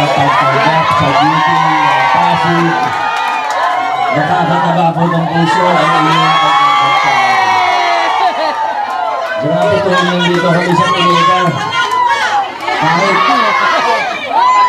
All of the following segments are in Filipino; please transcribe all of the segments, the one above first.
makapagpagap sa beauty ng Pasig. Nakakataba po ng puso ang inyong pagkakasama. Grabe po yung dito kami sa Pineda.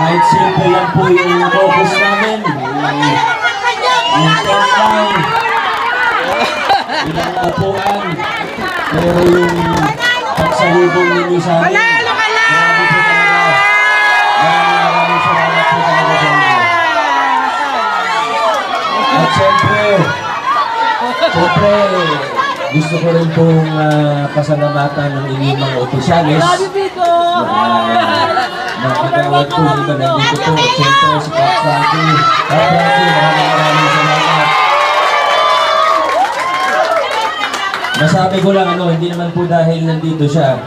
Kahit simple lang po yung focus namin. Yung tentang, ilang upuan, pero yung pagsalubong ninyo sa amin. Panalo ka lang! Grabe po talaga. Maraming salamat po talaga sa inyo. At syempre, gusto ko rin pong pasalamatan ng inyong mga opisyalis. Nakagawad po, di ba, nandito po. Siyempre, si Cap Frankie. Cap Frankie, maraming salamat. Masabi ko lang, hindi naman po dahil nandito siya.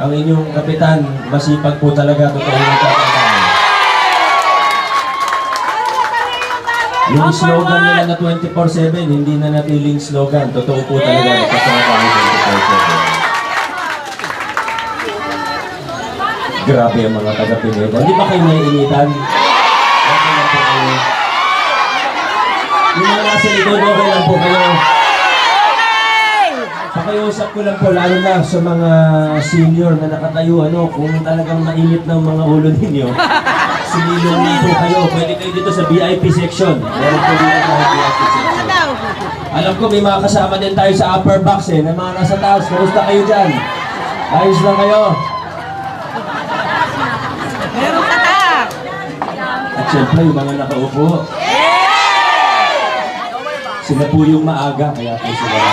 Ang inyong kapitan, masipag po talaga. Totoo yung tatandaan. Yung slogan nila na 24/7, hindi na natiling slogan. Totoo po talaga. Nagkasama kami 24/7. Grabe ang mga taga-Pineda. Hindi ba kayo naiinitan? Okay lang po kayo. Yung mga nasa likod, okay lang po kayo. Pakiusap ko lang po, lalo na sa mga senior na nakatayo, kung talagang mainit ng mga ulo ninyo, sinilong din po kayo. Pwede kayo dito sa VIP section. Meron po dito sa VIP section. Alam ko may mga kasama din tayo sa upper box na mga nasa taas. Kamusta kayo dyan? Ayos lang kayo? Meron ka ta! At syempre, yung mga nakaupo. Sila po yung maaga, kaya po sila.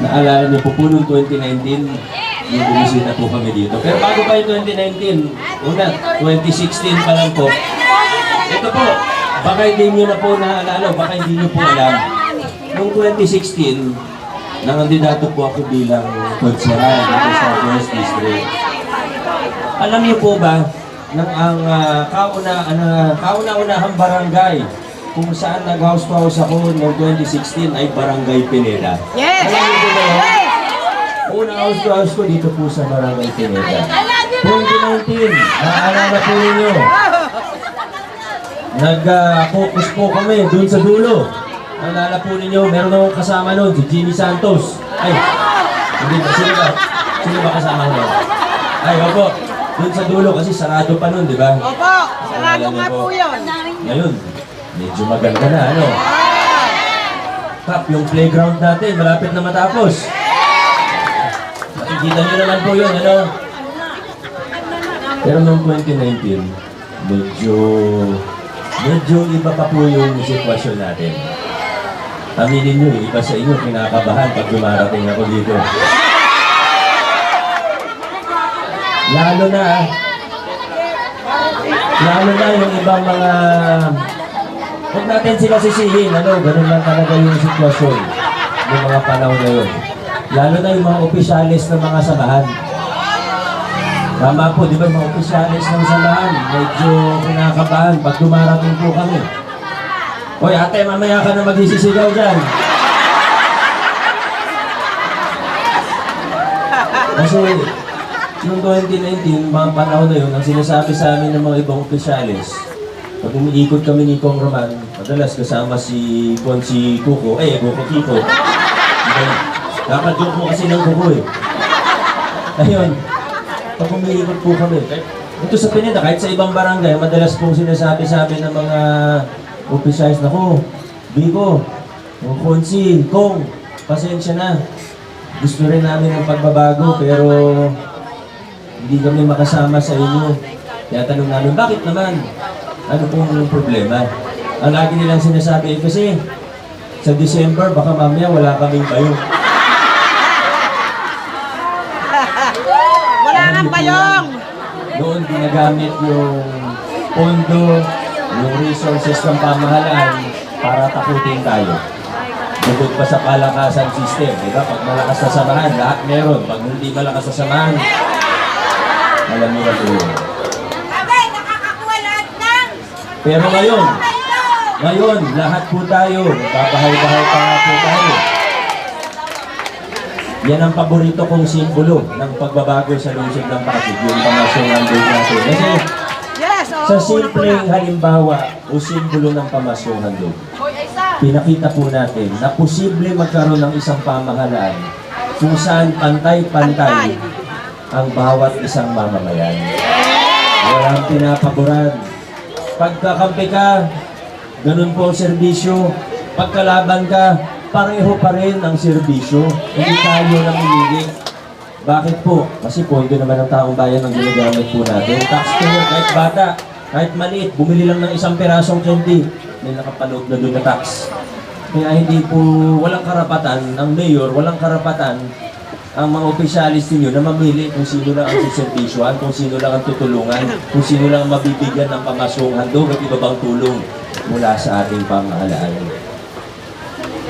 Naalala niyo po noong 2019, yung bumisita po kami dito. Pero bago pa yung 2019, 2016 pa lang po. Ito po, baka hindi niyo na po naalala, baka hindi niyo po alam. Noong 2016, nangandidato po ako bilang konseral dito sa First District. Alam niyo po ba, ang kauna-unahang barangay kung saan nag-house to house ako noong 2016 ay Barangay Pineda. Yes! Alam niyo po ba yun? Unang house to house ko dito po sa Barangay Pineda. 2019, naalala po ninyo. Nag-focus po kami dun sa dulo. Naalala po ninyo, meron akong kasama nun, si Jimmy Santos. Ay, hindi ba? Sino ba kasama nun? Ay, opo. Dun sa dulo kasi sarado pa nun, di ba? Opo, sarado nga po yun. Ngayon, medyo maganda na, Kap, yung playground natin, malapit na matapos. Makikita nyo naman po yun, Pero noong 2019, medyo iba pa po yung sitwasyon natin. Aminin nyo, iba sa inyo, kinakabahan pag dumarating ako dito. Lalo na yung ibang mga, huwag natin sila sisihin, ganun lang talaga yung sitwasyon ng mga panahon na yun. Lalo na yung mga opisyalis ng mga samahan. Tama po, di ba yung mga opisyalis ng samahan, medyo kinakabahan pag dumarating po kami. Hoy ate, mamaya ka na magsisisigaw dyan. Kasi noong 2019, mga panahon na yun, ang sinasabi sa amin ng mga ibang opisyalis, pag umiikot kami ni Kong Roman, madalas kasama si Kuko, Kuko Kiko. Kakadyo po kasi ng Kuko Ayun, pag umiikot po kami, ito sa Pineda, kahit sa ibang barangay, madalas pong sinasabi sa amin ng mga opisyalis, naku, Biko, Konsi, Kong, pasensya na. Gusto rin namin ng pagbabago, pero hindi kami makasama sa inyo. Kaya tanong namin, bakit naman? Ano pong problema? Ang lagi nilang sinasabi, kasi sa December, baka mamaya wala kaming bayo. Wala nang bayong! Doon ginagamit yung pondo, yung resources ng pamahalaan para takutin tayo. Bukod pa sa palakasan system, di ba? Pag malakas na samahan, lahat meron. Pag hindi malakas na samahan, alam niyo na po yun. Pero ngayon, lahat po tayo, babahay-bahay pa nga po tayo. Yan ang paborito kong simbolo ng pagbabago sa lungsod ng Pasig, yung pamasyong handog natin. Kasi Yes, oo. sa simpleng halimbawa o simbolo ng pamasyong handog, pinakita po natin na posible magkaroon ng isang pamahalaan kung saan pantay-pantay ang bawat isang mamamayan. Walang pinapaboran. Pagkakampi ka, ganun po ang serbisyo. Pagkalaban ka, pareho pa rin ang serbisyo. Hindi tayo namimili. Bakit po? Kasi pondo naman ng taong bayan ang ginagamit po natin. Taxpayer, kahit bata, kahit maliit, bumili lang ng isang pirasong candy, may nakapaloob na doon na tax. Kaya hindi po, walang karapatan ang mayor, walang karapatan ang mga opisyalis ninyo na mamili kung sino lang ang siservisyoan, kung sino lang ang tutulungan, kung sino lang ang mabibigyan ng pamasyong handog at iba bang tulong mula sa ating pamahalaan.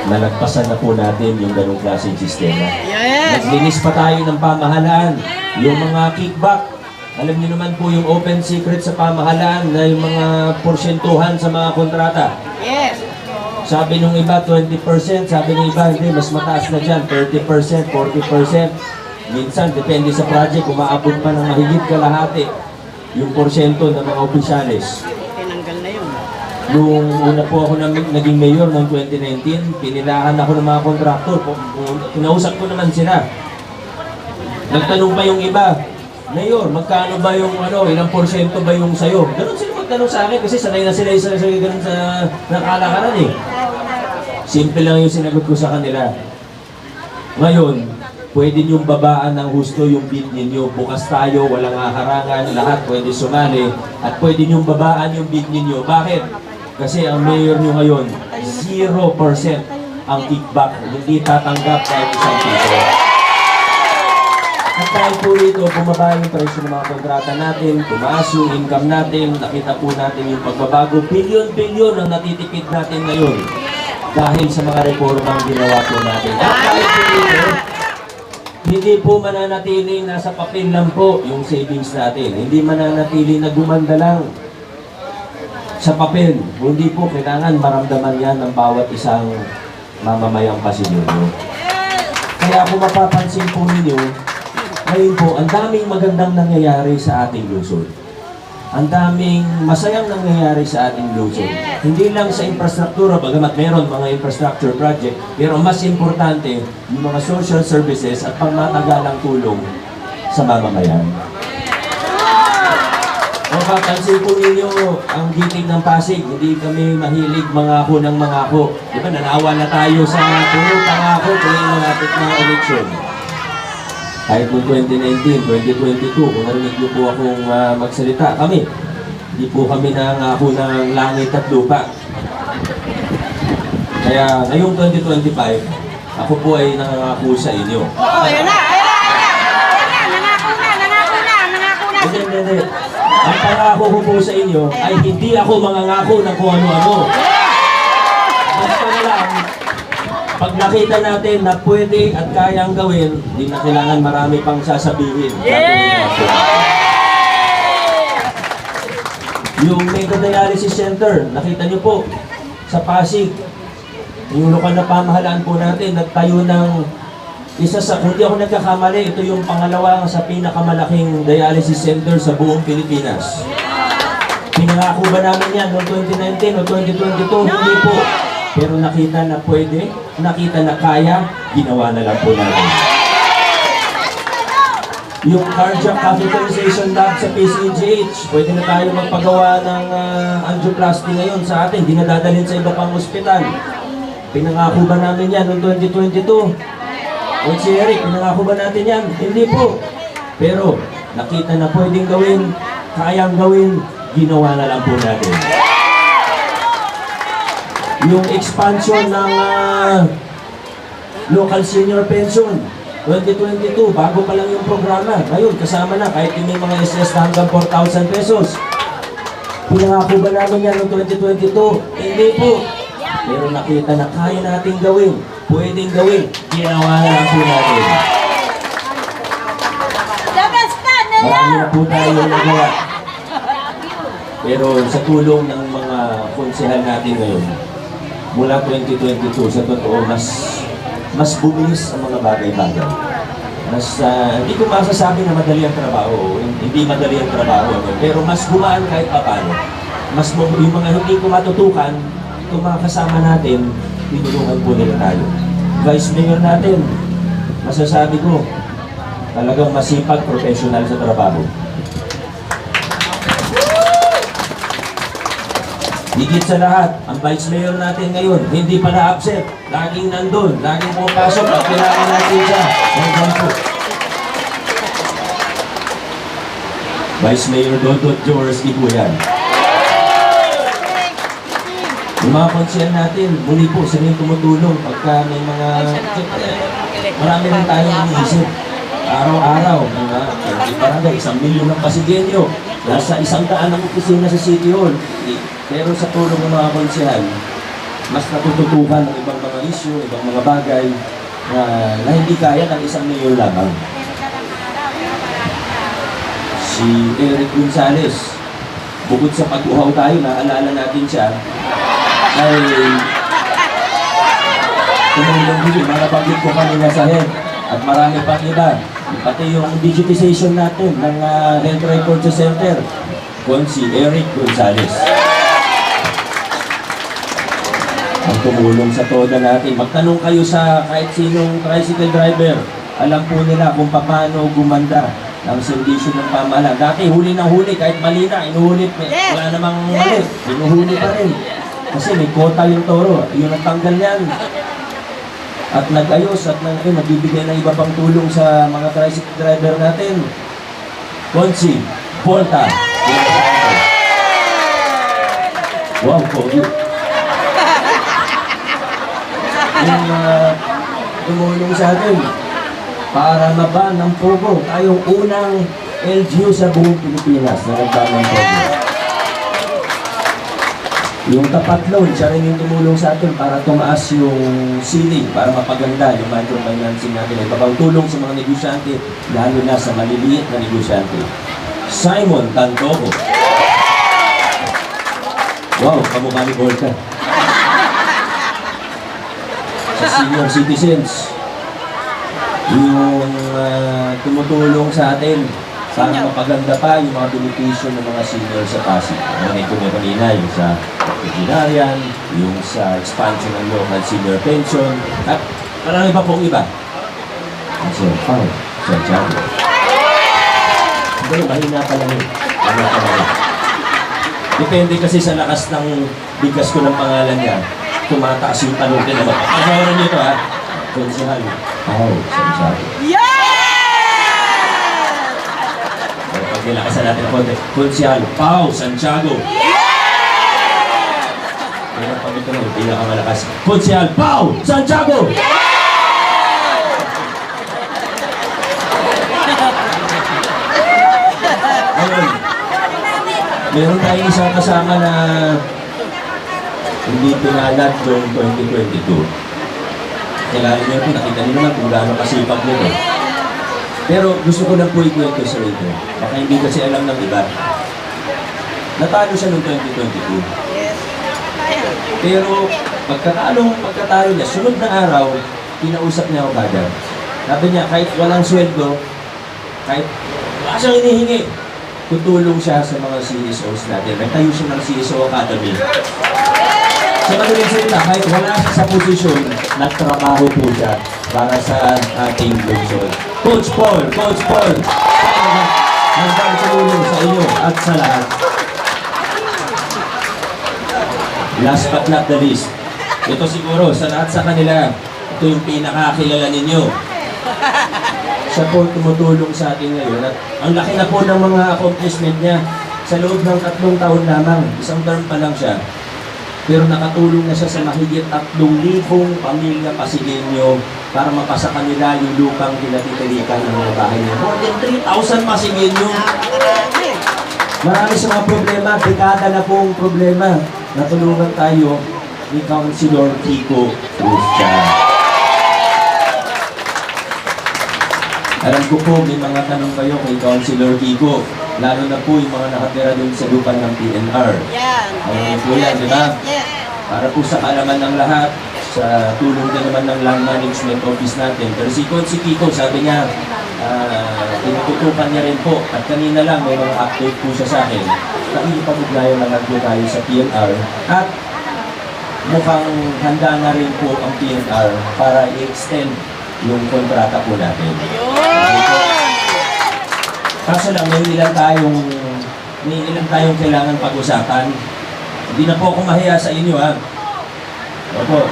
Nalagpasan na po natin yung ganong klaseng sistema. Yes. Naglinis pa tayo ng pamahalaan. Yung mga kickback, alam niyo naman po yung open secret sa pamahalaan na yung mga porsyentuhan sa mga kontrata. Yes. Sabi nung iba 20%, sabi ng iba hindi, mas mataas na dyan, 30%, 40%. Minsan, depende sa project, umaabot pa ng mahigit kalahati yung porsyento ng mga opisyalis. Tinanggal na yun. Nung una po ako naging mayor noong 2019, pinilahan ako ng mga kontraktor. Kinausap ko naman sila. Nagtanong pa yung iba, Mayor, magkano ba yung ilang porsyento ba yung sayo? Ganun sila magtanong sa akin kasi sanay na sila isa ganun sa nakalakaran eh. Simple lang yung sinagot ko sa kanila. Ngayon, pwede niyong babaan ng husto yung bid ninyo. Bukas tayo, walang harangan, lahat pwede sumali. At pwede niyong babaan yung bid ninyo. Bakit? Kasi ang mayor niyo ngayon, 0% ang kickback. Hindi tatanggap kahit isang piso. At dahil po rito, bumaba yung presyo ng mga kontrata natin, tumaas yung income natin, nakita po natin yung pagbabago. Bilyon-bilyon ang natitipid natin ngayon dahil sa mga reformang ginawa po natin. At dahil po rito, hindi po mananatiling nasa papel lang po yung savings natin. Hindi mananatiling na gumanda lang sa papel. Hindi po kailangan maramdaman yan ng bawat isang mamamayang Pasilyo. Kaya kung mapapansin po ninyo, ngayon po, ang daming magandang nangyayari sa ating lungsod. Ang daming masayang nangyayari sa ating lungsod. Hindi lang sa infrastruktura, bagamat meron mga infrastructure project, pero mas importante, yung mga social services at pangmatagalang tulong sa mamamayan. Mapapansin po ninyo ang giting ng Pasig, hindi kami mahilig mangako ng mangako. Diba, nanawa na tayo sa puro pangako tuwing malapit na eleksyon. Kahit noong 2019, 2022, kung narinig niyo po akong magsalita, hindi po kami nangako ng langit at lupa. Kaya ngayong 2025, ako po ay nangako sa inyo. Oo, ayun na, ayun na, ayun na. Nangako na. Hindi. Ang pangako ko po sa inyo ay hindi ako mangangako ng kung ano-ano. Basta na lang, pag nakita natin na pwede at kayang gawin, hindi na kailangan marami pang sasabihin. Yung Mega Dialysis Center, nakita niyo po, sa Pasig, yung lokal na pamahalaan po natin, nagtayo ng isa sa, kung di ako nagkakamali, ito yung pangalawa sa pinakamalaking dialysis center sa buong Pilipinas. Pinangako ba namin yan noong 2019 o 2022? Hindi po. Pero nakita na pwede, nakita na kaya, ginawa na lang po natin. Yung cardiac catheterization lab sa PCGH, pwede na tayo magpagawa ng angioplasty ngayon sa atin, di na dadalhin sa iba pang ospital. Pinangako ba namin yan noong 2022? O si Eric, pinangako ba natin yan? Hindi po. Pero nakita na pwedeng gawin, kayang gawin, ginawa na lang po natin. Yung expansion ng local senior pension, 2022, bago pa lang yung programa. Ngayon, kasama na, kahit yung may mga SS na hanggang 4,000 pesos. Pinangako ba namin yan noong 2022? Hindi po. Pero nakita na kaya natin gawin, pwedeng gawin, ginawa na lang po natin. Marami na po tayo nagawa. Pero sa tulong ng mga konsehal natin ngayon, mula 2022, sa totoo, mas mas bumilis ang mga bagay-bagay. Mas, hindi ko masasabi na madali ang trabaho, hindi madali ang trabaho, pero mas gumaan kahit paano. Mas yung mga hindi ko matutukan, itong mga kasama natin, tinulungan po nila tayo. Vice Mayor natin, masasabi ko, talagang masipag, professional sa trabaho. Higit sa lahat, ang Vice Mayor natin ngayon, hindi pa na-absent. Laging nandun, laging pumapasok, at kailangan natin siya. Hanggang po. Vice Mayor Dodot Jaworski po yan. Yung mga konsyel natin, muli po, sila yung tumutulong pagka may mga... Marami rin tayong iniisip. Araw-araw, mga barangay, 1 milyon ng Pasigenyo. Nasa 100 ang opisina sa City Hall. Pero sa tulong ng mga konsyel, mas natututukan ng ibang mga issue, ibang mga bagay na hindi kaya ng 1 milyon lamang. Si Eric Gonzalez, bukod sa pag-uhaw tayo, naalala natin siya, ay tumulong din, mga banggit ko kanina sa head, at marami pang iba. Pati yung digitization natin ng Health Record Center, kung si Eric Gonzalez. Ang tumulong sa toda natin. Magtanong kayo sa kahit sinong tricycle driver, alam po nila kung paano gumanda ang sindisyo ng pamahalaan. Dati huli ng huli, kahit mali na, inuhuli, wala namang mali, inuhuli pa rin. Kasi may quota yung toro, yung nagtanggal yan. At nag-ayos at nagbibigay ng iba pang tulong sa mga tricycle driver natin. Konsi, Volta. Wow, Kogi. Yung tumulong sa atin para maban ng Pogo. Tayong unang LGU sa buong Pilipinas na nagban ng Pogo. Yung tapat loan, siya rin yung tumulong sa atin para tumaas yung ceiling, para mapaganda yung microfinancing natin. Ibabang tulong sa mga negosyante, lalo na sa maliliit na negosyante. Simon Tantoco. Wow, kamukha ni Volta. Sa senior citizens, yung tumutulong sa atin para mapaganda pa yung mga benepisyo ng mga senior sa Pasig. Ano ko na kanina, yung sa veterinarian, yung sa expansion ng local senior pension, at marami pa pong iba. Sir Pao, Sir Tiago. Pero mahina pa lang yun. Mahina pa lang yun. Depende kasi sa lakas ng bigas ko ng pangalan niya, tumataas yung panutin naman. Pagkawaran niyo ito ha. Konsihal. Pao, Sir Tiago. Pag nilakasan natin ang konti, Konsihal, Pao, Santiago. Pero pag ito na, pinakamalakas, Konsihal, Pao, Santiago! Ayun, meron tayong isang kasama na hindi pinalad noong 2022. Kailangan niyo ito, nakita niyo naman kung gaano kasipag nito. Pero gusto ko lang po ikwento sa ito. Baka hindi kasi alam ng iba. Natalo siya noong 2022. Pero pagkatalo niya, sunod na araw, kinausap niya ako kagad. Sabi niya, kahit walang sweldo, kahit wala siyang hinihingi, tutulong siya sa mga CSOs natin. Nagtayo siya ng CSO Academy. Sa madaling salita, kahit wala siya sa posisyon, nagtrabaho po siya para sa ating lungsod. Coach Paul! Coach Paul! Hanggang tulong sa inyo at sa lahat. Last but not the least, ito siguro sa lahat sa kanila, ito yung pinakakilala ninyo. Siya po tumutulong sa atin ngayon at ang laki na po ng mga accomplishment niya sa loob ng 3 taon lamang. Isang term pa lang siya. Pero nakatulong na siya sa mahigit 3,000 pamilya Pasigenyo para mapasa kanila yung lupang pinatitilikan ng mga bahay niya. More than 3,000 Pasigenyo. Marami sa mga problema, dekada na pong problema. Natulungan tayo ni Councilor Kiko Cruzcan. Alam ko po, may mga tanong kayo kay Councilor Kiko. Lalo na po yung mga nakatira doon sa lupa ng PNR. Yan. Ayun po yan, di ba? Yes. Para po sa kaalaman ng lahat, sa tulong din naman ng land management office natin. Pero si Kiko, sabi niya, tinututukan niya rin po. At kanina lang, may mga update po siya sa akin. Nakikipag-ugnayan na lang po tayo sa PNR. At mukhang handa na rin po ang PNR para i-extend yung kontrata po natin. Kaso lang, may ilan tayong kailangan pag-usapan. Hindi na po ako mahiya sa inyo, ha? Opo.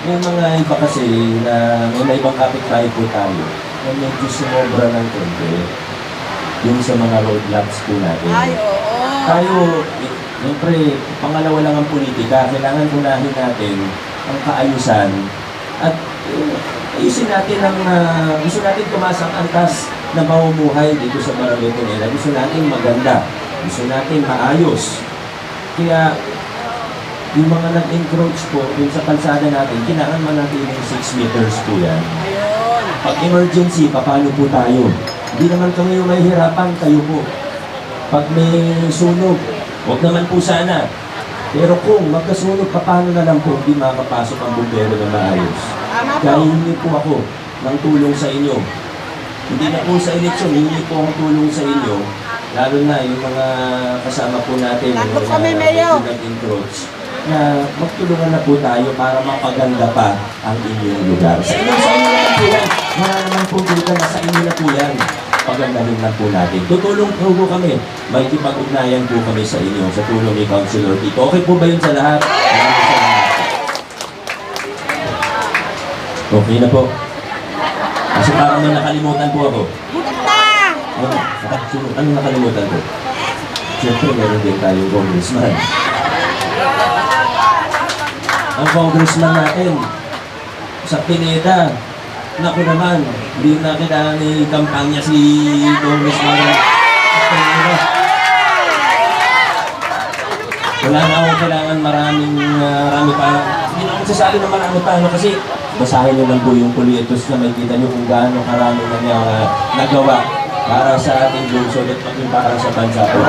May mga iba kasi na may ibang kapitbahay po tayo na medyo sumobra ng konti yung sa mga roadblocks po natin. Ay, oo. Tayo, siyempre, pangalawa lang ang politika. Kailangan unahin natin ang kaayusan at ayusin natin ang gusto natin tumaas ang antas na mamumuhay dito sa Barangay Pineda. Gusto natin maganda. Gusto natin maayos. Kaya, yung mga nag-encroach po dun sa kalsada natin, kailangan manatiling 6 meters po yan. Ayun. Pag emergency, paano po tayo? Hindi naman kami yung mahihirapan, kayo po. Pag may sunog, huwag naman po sana. Pero kung magkasunog, paano na lang po hindi makapasok ang bumbero na maayos? Tama po. Kaya hihingi po ako ng tulong sa inyo. Hindi na po sa eleksyon, hihingi po ang tulong sa inyo. Lalo na yung mga kasama po natin, Nandun yung kami, mga Mayor. nag-encroach, na magtulungan na po tayo para mapaganda pa ang inyong lugar. Sa inyo lang po yan. Wala naman po dito na sa inyo na po yan. Pagandahin lang po natin. Tutulong po kami. May kipag-ugnayan po kami sa inyo sa tulong ni Councilor Tito. Okay po ba yun sa lahat? Maraming salamat. Okay na po. Kasi parang may nakalimutan po ako. Butot na! Anong nakalimutan ko? Siyempre, meron din tayong congressman. Ang congressman natin sa Pineda, naku naman, hindi na kailangan i-kampanya si congressman sa Pineda. Wala na akong kailangan marami pa. Hindi na ako sasabi na marami pa, kasi basahin nyo lang po yung polyetos na makikita nyo kung gaano karami na niya nagawa para sa ating lungsod at maging para sa bansa po.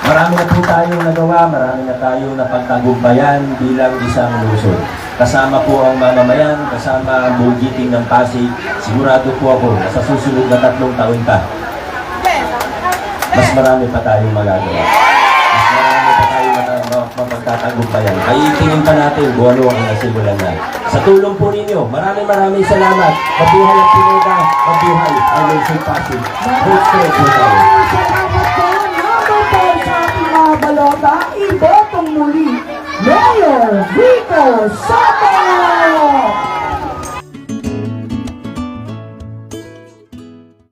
Marami na po tayong nagawa, marami na tayong napagtagumpayan bilang isang lungsod. Kasama po ang mamamayan, kasama ang buong giting ng Pasig. Sigurado po ako na sa susunod na 3 taon pa, mas marami pa tayong magagawa. Mas marami pa tayong mapagtatagumpayan. Ay itingin pa natin kung ano ang nasimulan na. Sa tulong po ninyo, maraming salamat. Mabuhay ang Pineda, mabuhay ang lungsod Pasig. Good straight po tayo. Salamat po, number 4 sa ating mga balota, ibotong muli